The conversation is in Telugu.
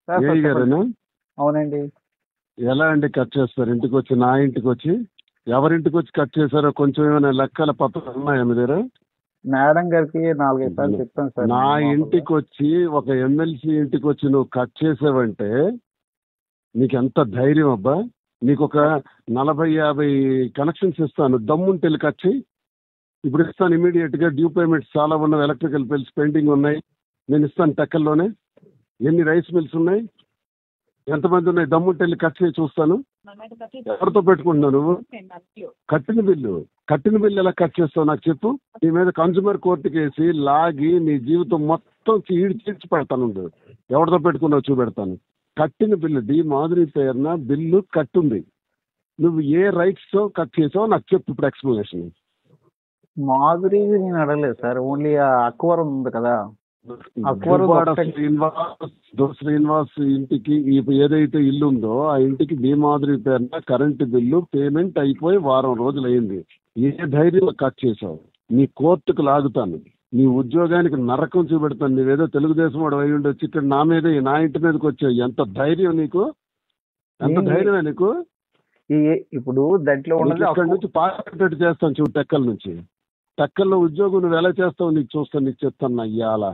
సార్ ఏఈ సార్ చెప్పండి. గారేనా? అవునండి. ఎలా అండి కట్ చేస్తారు? ఇంటికి వచ్చి, నా ఇంటికి వచ్చి, ఎవరింటికి వచ్చి కట్ చేశారో కొంచెం ఏమైనా లెక్కల పత్రాలు ఉన్నాయా మీ దగ్గర? మేడం గారికి 4-5 సార్లు చెప్పాను సార్ నా నేను మామూలుగా. ఇంటికి వచ్చి, ఒక ఎమ్మెల్సీ ఇంటికి వచ్చి నువ్వు కట్ చేసావంటే నీకు ఎంత ధైర్యం అబ్బా? నీకు ఒక 40-50 కనెక్షన్స్ ఇస్తాను, దమ్ముంటే వెళ్ళి కట్ చేయి. ఇప్పుడు ఇస్తాను ఇమీడియట్ గా. డ్యూ పేమెంట్స్ చాలా ఉన్నాయి, ఎలక్ట్రికల్ బిల్స్ పెండింగ్ ఉన్నాయి, నేను ఇస్తాను టెక్కల్లోనే. ఎన్ని రైస్ మిల్స్ ఉన్నాయి, ఎంతమంది ఉన్నాయి, దమ్ముంటే వెళ్ళి కట్ చేయి చూస్తాను. ఎవరితో పెట్టుకుంటున్నావు నువ్వు? కట్టిన బిల్లు ఎలా కట్ చేస్తావు నాకు చెప్పు. నీ మీద కన్జ్యూమర్ కోర్టుకి వేసి లాగి నీ జీవితం మొత్తం చీడ్చి పెడతాను. ఎవరితో పెట్టుకున్నావు చూపెడతాను. కట్టిన బిల్లు, డి మాధురి పేరున బిల్లు కట్టుంది. నువ్వు ఏ రైట్స్ తో కట్ చేసావో నాకు చెప్పు ఇప్పుడు ఎక్స్ప్లెనేషన్. మాధురి నేను అడగలేదు సార్, ఓన్లీ ఆ అక్వరం ఉంది కదా, శ్రీనివాస్ ఇంటికి ఏదైతే ఇల్లు ఉందో ఆ ఇంటికి డి మాధురి పేరున కరెంటు బిల్లు పేమెంట్ అయిపోయి వారం రోజులు అయింది. ఏ ధైర్యంలో కట్ చేసావు? నీ కోర్టుకు లాగుతాను, నీ ఉద్యోగానికి నరకం చూపెడతాను. నువ్వేదో తెలుగుదేశం వాడు అయి ఉండొచ్చి ఇక్కడ నా మీద, నా ఇంటి మీదకి వచ్చావు. ఎంత ధైర్యం నీకు? ఎంత ధైర్యమే నీకు? ఇప్పుడు దాంట్లో ఉన్నది ఇక్కడ నుంచి పార్టీ చేస్తాను చూడు, టెక్కల నుంచి. టెక్కల్లో ఉద్యోగం నువ్వు ఎలా చేస్తావు నీకు చూస్తాను, నీకు చెప్తాను అయ్యాల.